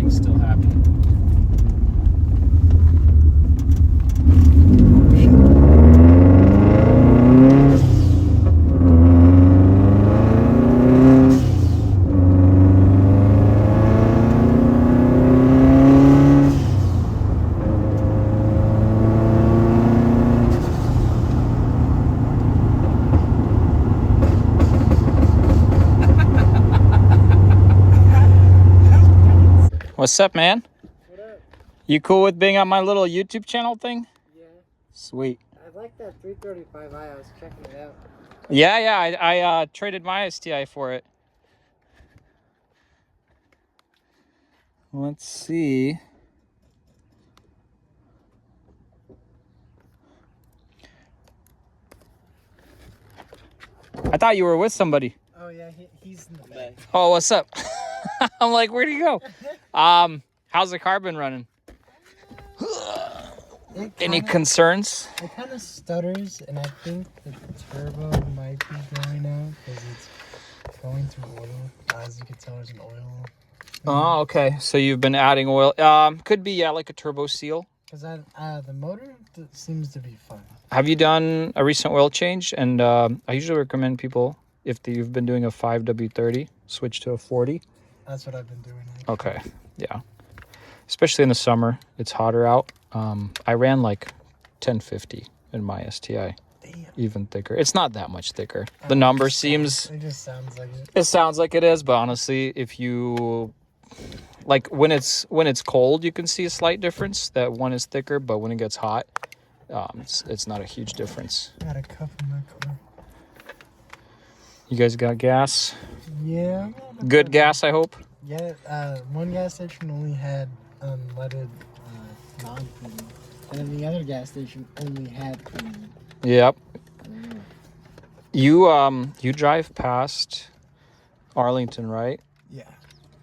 everything's still happy. What's up, man? What up? You cool with being on my little YouTube channel thing? Yeah. Sweet. I like that 335i. I was checking it out. Yeah, I traded my STI for it. Let's see. I thought you were with somebody. Oh yeah, he's in the back. Oh, what's up? I'm like, where'd he go? How's the car been running? Any concerns? It kind of stutters, and I think the turbo might be going out because it's going through oil. As you can tell, there's an oil. Oh, okay. So you've been adding oil. Could be, yeah, like a turbo seal. Because the motor seems to be fine. Have you done a recent oil change? And I usually recommend people, if you've been doing a 5W30, switch to a 40. That's what I've been doing. Okay, yeah. Especially in the summer, it's hotter out. I ran like 1050 in my STI. Damn. Even thicker. It's not that much thicker. The number seems... It just sounds like it. It sounds like it is, but honestly, if you... Like when it's cold, you can see a slight difference. That one is thicker, but when it gets hot, it's not a huge difference. I got a cup in my car. You guys got gas? Yeah. Good gas, I hope? Yeah, one gas station only had unleaded non-premium, and then the other gas station only had premium. Yep. You drive past Arlington, right? Yeah.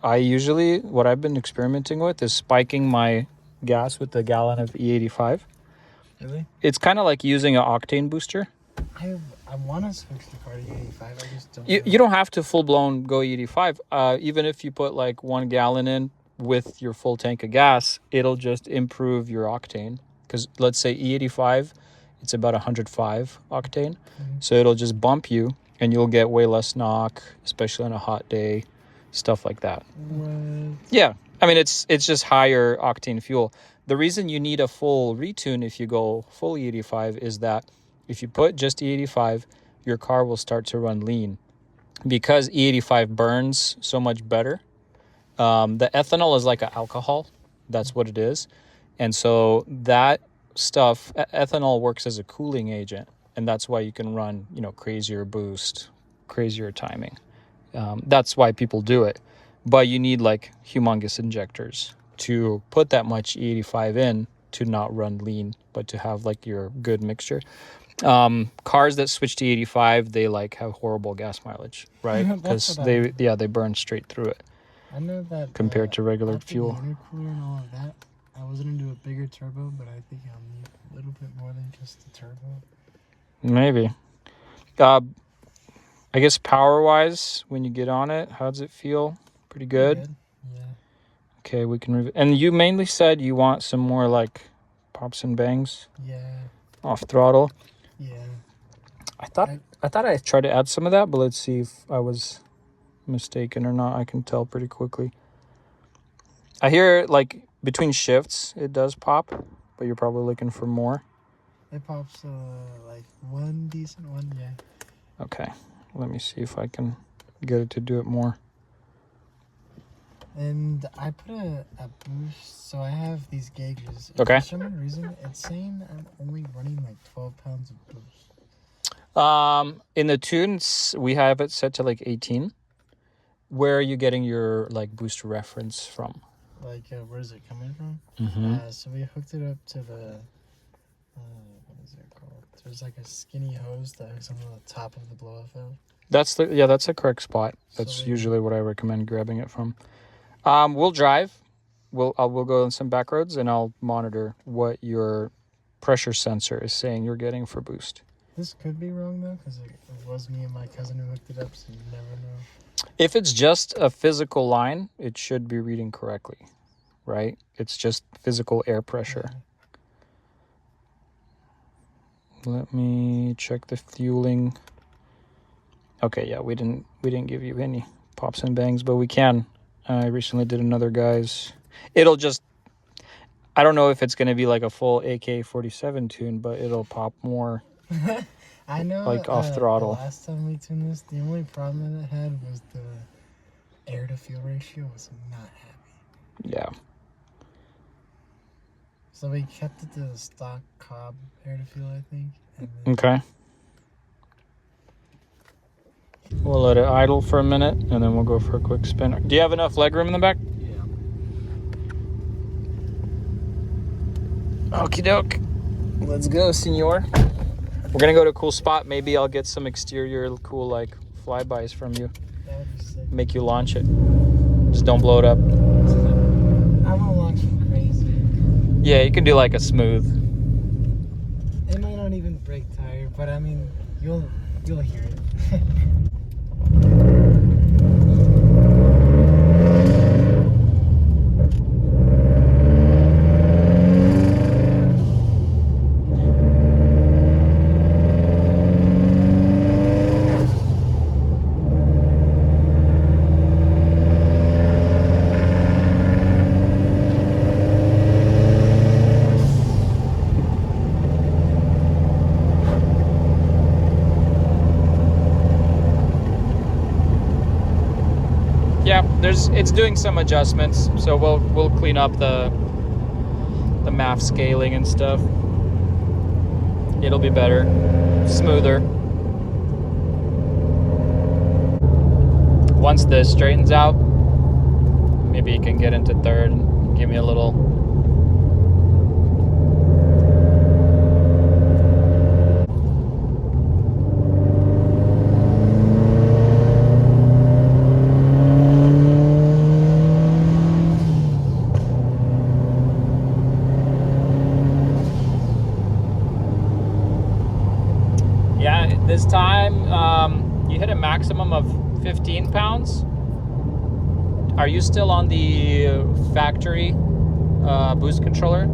What I've been experimenting with is spiking my gas with a gallon of E85. Really? It's kind of like using an octane booster. I want to switch the car to E85. I just don't. You don't have to full blown go E85. Even if you put like 1 gallon in with your full tank of gas, it'll just improve your octane. Because let's say E85, it's about 105 octane. So it'll just bump you and you'll get way less knock, especially on a hot day, stuff like that. What? Yeah. I mean, it's just higher octane fuel. The reason you need a full retune if you go full E85 is that if you put just E85, your car will start to run lean. Because E85 burns so much better, the ethanol is like an alcohol. That's what it is. And so that stuff, ethanol works as a cooling agent. And that's why you can run, crazier boost, crazier timing. That's why people do it. But you need like humongous injectors to put that much E85 in to not run lean, but to have like your good mixture. Cars that switch to 85, they like have horrible gas mileage, right? Because they burn straight through it. I know that compared to regular fuel. The intercooler and all of that, I was gonna do a bigger turbo, but I think I'll need a little bit more than just the turbo. Maybe. I guess power-wise, when you get on it, how does it feel? Pretty good. Yeah. Okay, we can and you mainly said you want some more like pops and bangs. Yeah. Off throttle. Yeah. I thought I tried to add some of that, but let's see if I was mistaken or not. I can tell pretty quickly. I hear like between shifts it does pop, but you're probably looking for more. It pops like one decent one, yeah. Okay, let me see if I can get it to do it more. And I put a boost, so I have these gauges. Okay. For some reason, it's saying I'm only running like 12 pounds of boost. In the tunes, we have it set to like 18. Where are you getting your like boost reference from? Like, where is it coming from? Mm-hmm. So we hooked it up to the, what is it called? There's like a skinny hose that hooks onto the top of the blow-off valve. That's the correct spot. That's usually what I recommend grabbing it from. We'll drive. We'll go on some back roads and I'll monitor what your pressure sensor is saying you're getting for boost. This could be wrong though, because it was me and my cousin who hooked it up, so you never know. If it's just a physical line, it should be reading correctly. right? It's just physical air pressure. Let me check the fueling. Okay, yeah, we didn't give you any pops and bangs, but we can. I recently did another guy's. It'll just, I don't know if it's going to be like a full AK-47 tune, but it'll pop more. I know, like off throttle. The last time we tuned this, the only problem that it had was the air to fuel ratio was not happy. Yeah. So we kept it to the stock Cobb air to fuel, I think. Okay. We'll let it idle for a minute, and then we'll go for a quick spin. Do you have enough legroom in the back? Yeah. Okie doke. Let's go, senor. We're gonna go to a cool spot. Maybe I'll get some exterior cool like flybys from you. That would be sick. Make you launch it. Just don't blow it up. I'm gonna launch it crazy. Yeah, you can do like a smooth. It might not even break tire, but I mean, you'll hear it. Yeah, it's doing some adjustments, so we'll clean up the MAF scaling and stuff. It'll be better, smoother. Once this straightens out, maybe you can get into third and give me a little. This time, you hit a maximum of 15 pounds. Are you still on the factory boost controller?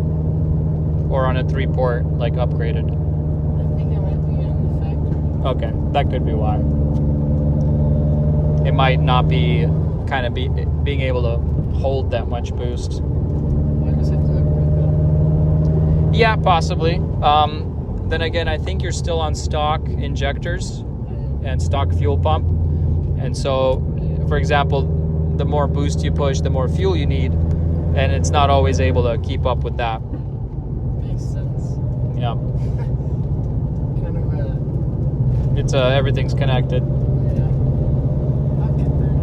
Or on a 3-port, like upgraded? I think I might be on the factory. Okay, that could be why. It might not be being able to hold that much boost. I just have to upgrade that. Yeah, possibly. Then again, I think you're still on stock injectors and stock fuel pump. And so, for example, the more boost you push, the more fuel you need. And it's not always able to keep up with that. Makes sense. Yeah. Kind of It's everything's connected. yeah. I'll get there.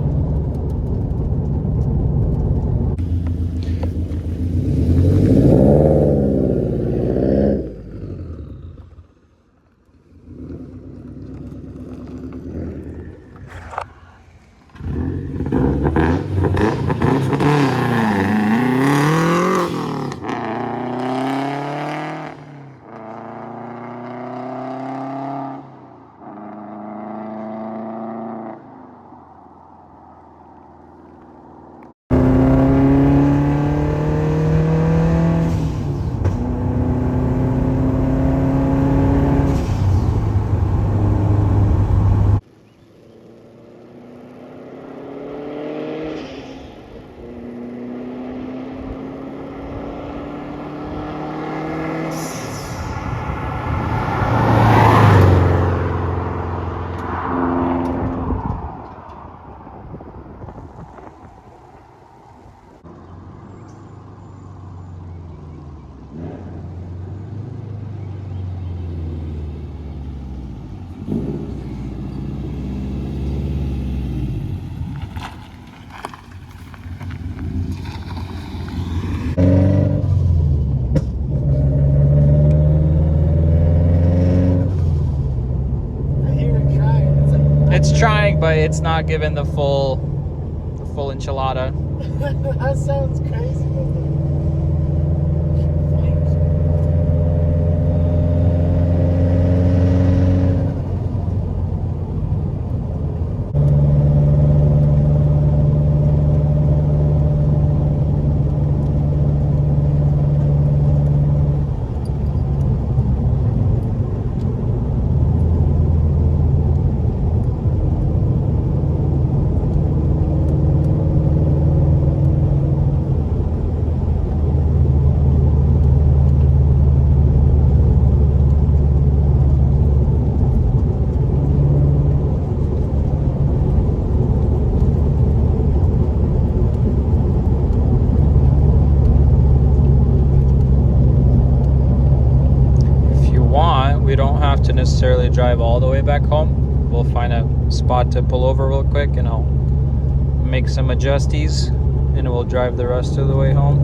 It's trying, but it's not giving the full enchilada. That sounds crazy. necessarily drive all the way back home. We'll find a spot to pull over real quick and I'll make some adjusties and we'll drive the rest of the way home.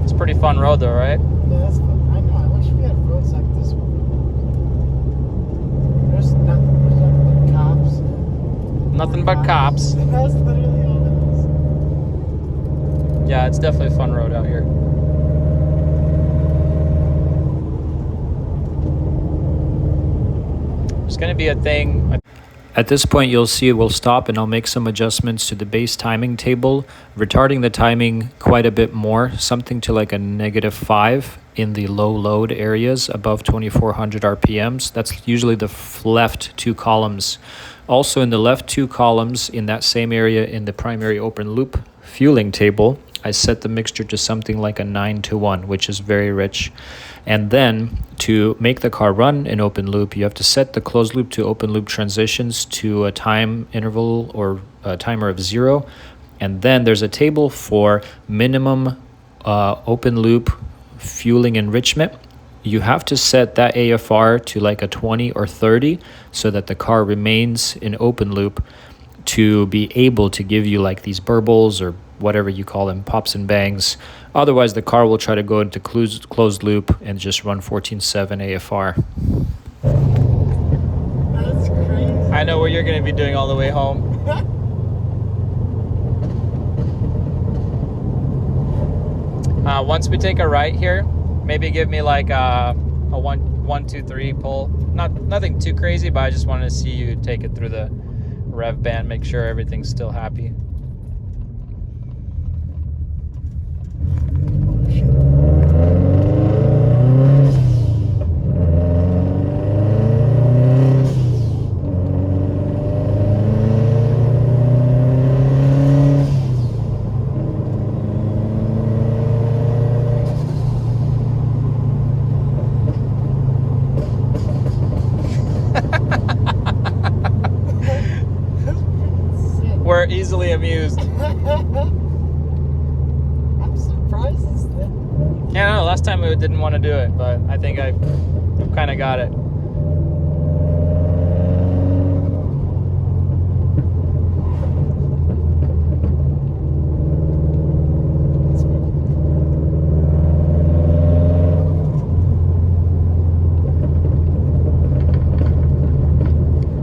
It's a pretty fun road though, right? Yeah, that's fun. I know. I wish we had roads like this one. There's nothing but cops. Nothing but cops. That's literally all it is. Yeah, it's definitely a fun road out here. There's going to be a thing. At this point, you'll see it will stop and I'll make some adjustments to the base timing table, retarding the timing quite a bit more, something to like a -5 in the low load areas above 2400 RPMs. That's usually the left 2 columns. Also in the left 2 columns in that same area in the primary open loop fueling table, I set the mixture to something like a 9-to-1, which is very rich. And then to make the car run in open loop, you have to set the closed loop to open loop transitions to a time interval or a timer of 0. And then there's a table for minimum open loop fueling enrichment. You have to set that AFR to like a 20 or 30 so that the car remains in open loop to be able to give you like these burbles or whatever you call them, pops and bangs. Otherwise, the car will try to go into closed loop and just run 14.7 AFR. That's crazy. I know what you're going to be doing all the way home. Once we take a right here, maybe give me like a 1, 2, 3 pull. Nothing too crazy, but I just wanted to see you take it through the rev band, make sure everything's still happy. We're easily amused. I'm surprised it's there. Yeah, no, last time we didn't want to do it, but I think I've kind of got it.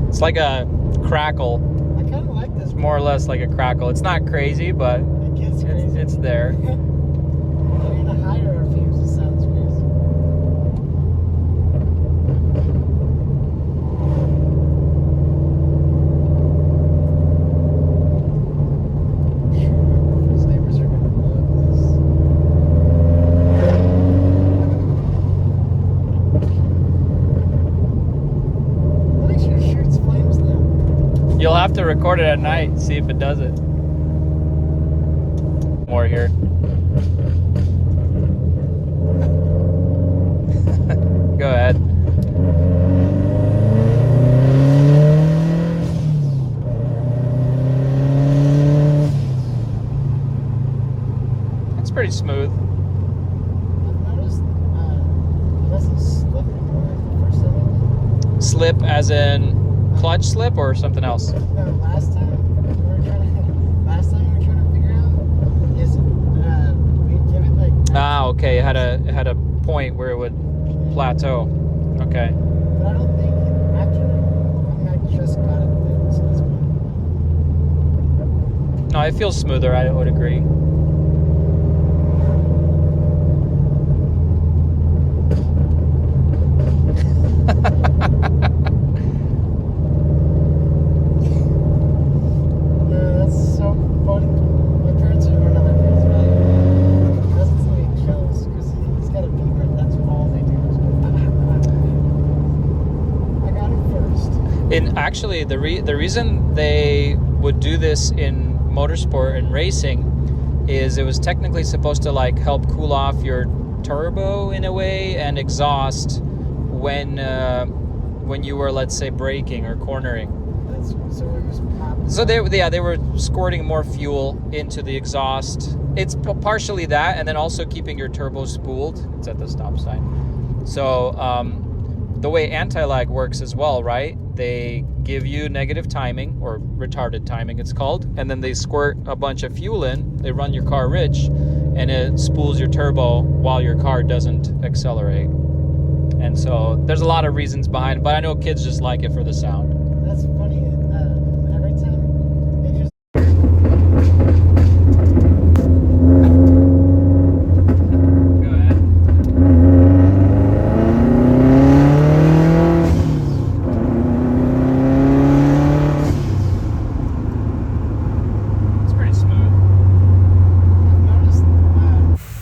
It's like a crackle. I kind of like this. More or less like a crackle. It's not crazy, but It gets crazy. it's there. In the higher RPMs, it sounds crazy. These neighbors are gonna love this. What makes your shirt's flames now? You'll have to record it at night and see if it does it. More here. Go ahead. That's pretty smooth. I've noticed it doesn't slip anymore like the first time I did. Slip as in clutch slip or something else? No, last time we were trying to figure out is we give it like. Ah, okay. It had a point where it would plateau. Okay. But I don't think after. I mean, I just got it there, so that's fine. No, it feels smoother. I would agree. That's so funny. My parents are going to my parents' back. That's until he kills because he's got a beaver. That's all they do. I got him first. Actually, the reason they would do this in motorsport and racing is it was technically supposed to like help cool off your turbo in a way and exhaust when you were, let's say, braking or cornering. So it was popping. So they were squirting more fuel into the exhaust it's partially that, and then also keeping your turbo spooled. It's at the stop sign. So the way anti-lag works as well, right? They give you negative timing, or retarded timing it's called, and then they squirt a bunch of fuel in, they run your car rich, and it spools your turbo while your car doesn't accelerate. And so there's a lot of reasons behind it, but I know kids just like it for the sound. That's funny. Every time they just. Go ahead. It's pretty smooth. I've noticed.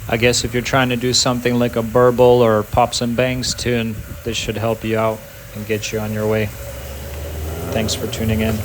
I guess if you're trying to do something like a Burble or Pops and Bangs tune, this should help you out and get you on your way. Thanks for tuning in.